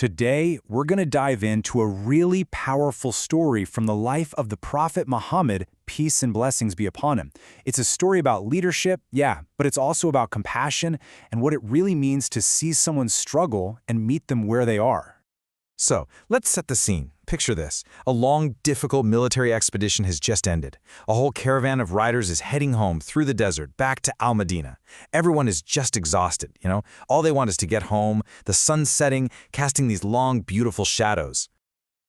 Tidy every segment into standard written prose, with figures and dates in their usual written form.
Today, we're going to dive into a really powerful story from the life of the Prophet Muhammad, peace and blessings be upon him. It's a story about leadership, yeah, but it's also about compassion and what it really means to see someone struggle and meet them where they are. So, let's set the scene. Picture this. A long, difficult military expedition has just ended. A whole caravan of riders is heading home through the desert back to Al-Madinah. Everyone is just exhausted, All they want is to get home, the sun setting, casting these long, beautiful shadows.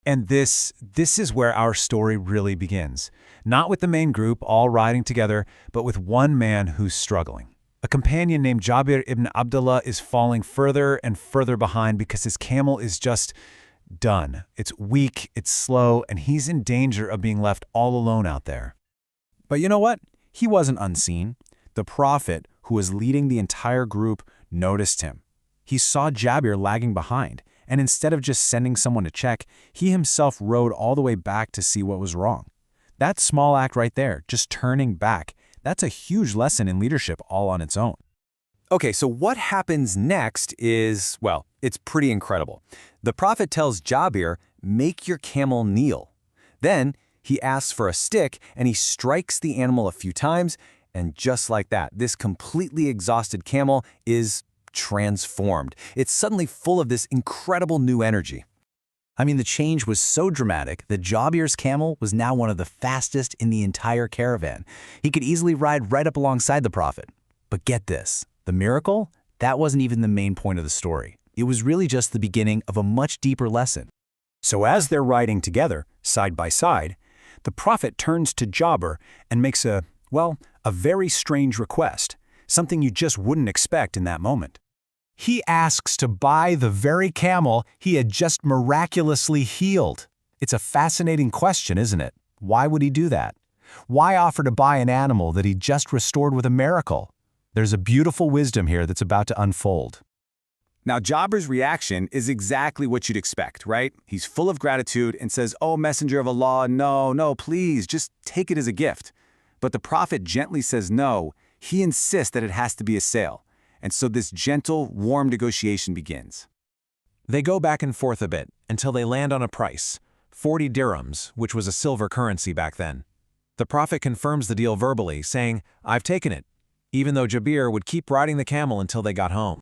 And this is where our story really begins. Not with the main group all riding together, but with one man who's struggling. A companion named Jaabir ibn Abdullah is falling further and further behind because his camel is just done. It's weak, it's slow, and he's in danger of being left all alone out there. But you know what? He wasn't unseen. The Prophet, who was leading the entire group, noticed him. He saw Jaabir lagging behind, and instead of just sending someone to check, he himself rode all the way back to see what was wrong. That small act right there, just turning back, that's a huge lesson in leadership all on its own. Okay, so what happens next is, well, it's pretty incredible. The Prophet tells Jaabir, "Make your camel kneel." Then he asks for a stick and he strikes the animal a few times, and just like that, this completely exhausted camel is transformed. It's suddenly full of this incredible new energy. I mean, the change was so dramatic that Jaabir's camel was now one of the fastest in the entire caravan. He could easily ride right up alongside the Prophet. But get this, the miracle? That wasn't even the main point of the story. It was really just the beginning of a much deeper lesson. So as they're riding together, side by side, the Prophet turns to Jaabir and makes a very strange request, something you just wouldn't expect in that moment. He asks to buy the very camel he had just miraculously healed. It's a fascinating question, isn't it? Why would he do that? Why offer to buy an animal that he just restored with a miracle? There's a beautiful wisdom here that's about to unfold. Now, Jaabir's reaction is exactly what you'd expect, right? He's full of gratitude and says, "Oh, messenger of Allah, no, please, just take it as a gift." But the Prophet gently says no. He insists that it has to be a sale. And so this gentle, warm negotiation begins. They go back and forth a bit until they land on a price, 40 dirhams, which was a silver currency back then. The Prophet confirms the deal verbally, saying, "I've taken it," even though Jaabir would keep riding the camel until they got home.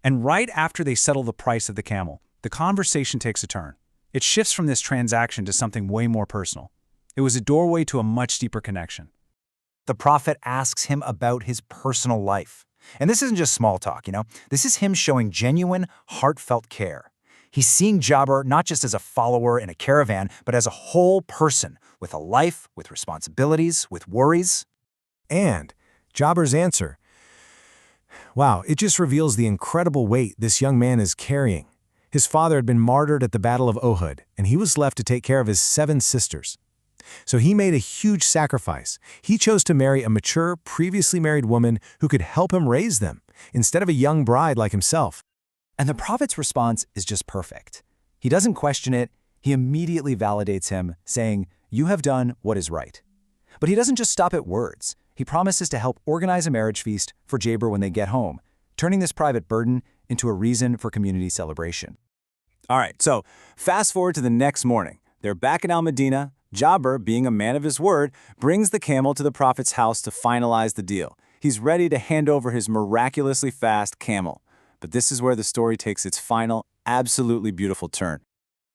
And right after they settle the price of the camel, the conversation takes a turn. It shifts from this transaction to something way more personal. It was a doorway to a much deeper connection. The Prophet asks him about his personal life. And this isn't just small talk, This is him showing genuine, heartfelt care. He's seeing Jaabir not just as a follower in a caravan, but as a whole person, with a life, with responsibilities, with worries. And Jaabir's answer, wow, it just reveals the incredible weight this young man is carrying. His father had been martyred at the Battle of Uhud, and he was left to take care of his 7 sisters. So he made a huge sacrifice. He chose to marry a mature, previously married woman who could help him raise them, instead of a young bride like himself. And the Prophet's response is just perfect. He doesn't question it. He immediately validates him, saying, "You have done what is right." But he doesn't just stop at words. He promises to help organize a marriage feast for Jaabir when they get home, turning this private burden into a reason for community celebration. All right, so fast forward to the next morning. They're back in Al-Madinah. Jaabir, being a man of his word, brings the camel to the Prophet's house to finalize the deal. He's ready to hand over his miraculously fast camel. But this is where the story takes its final, absolutely beautiful turn.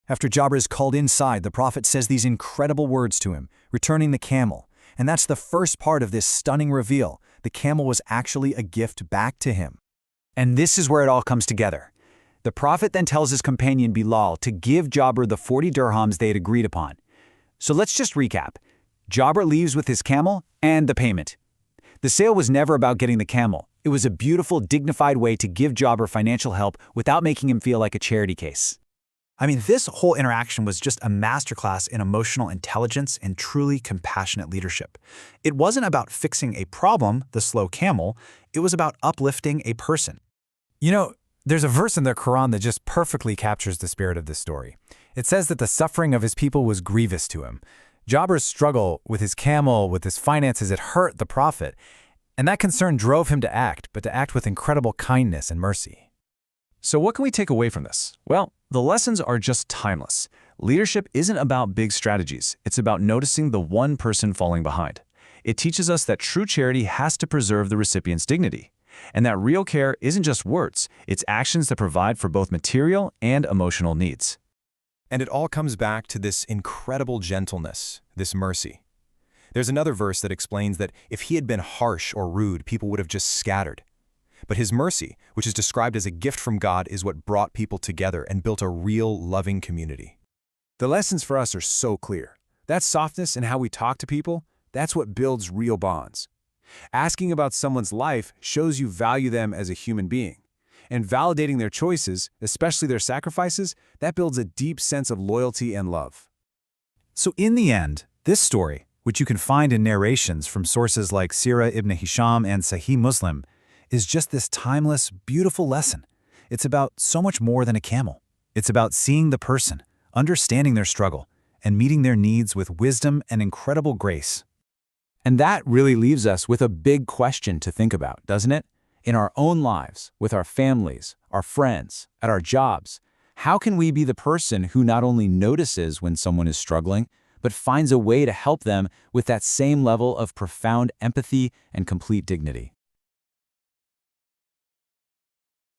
After Jaabir is called inside, the Prophet says these incredible words to him, returning the camel. And that's the first part of this stunning reveal. The camel was actually a gift back to him. And this is where it all comes together. The Prophet then tells his companion Bilal to give Jaabir the 40 dirhams they had agreed upon. So let's just recap. Jaabir leaves with his camel and the payment. The sale was never about getting the camel. It was a beautiful, dignified way to give Jaabir financial help without making him feel like a charity case. I mean, this whole interaction was just a masterclass in emotional intelligence and truly compassionate leadership. It wasn't about fixing a problem, the slow camel. It was about uplifting a person. There's a verse in the Quran that just perfectly captures the spirit of this story. It says that the suffering of his people was grievous to him. Jaabir's struggle with his camel, with his finances, it hurt the Prophet. And that concern drove him to act, but to act with incredible kindness and mercy. So what can we take away from this? Well, The lessons are just timeless. Leadership isn't about big strategies. It's about noticing the one person falling behind. It teaches us that true charity has to preserve the recipient's dignity, and that real care isn't just words, it's actions that provide for both material and emotional needs. And it all comes back to this incredible gentleness, this mercy. There's another verse that explains that if he had been harsh or rude, people would have just scattered. But his mercy, which is described as a gift from God, is what brought people together and built a real, loving community. The lessons for us are so clear. That softness in how we talk to people, that's what builds real bonds. Asking about someone's life shows you value them as a human being. And validating their choices, especially their sacrifices, that builds a deep sense of loyalty and love. So in the end, this story, which you can find in narrations from sources like Seerah ibn Hisham and Sahih Muslim, is just this timeless, beautiful lesson. It's about so much more than a camel. It's about seeing the person, understanding their struggle, and meeting their needs with wisdom and incredible grace. And that really leaves us with a big question to think about, doesn't it? In our own lives, with our families, our friends, at our jobs, how can we be the person who not only notices when someone is struggling, but finds a way to help them with that same level of profound empathy and complete dignity?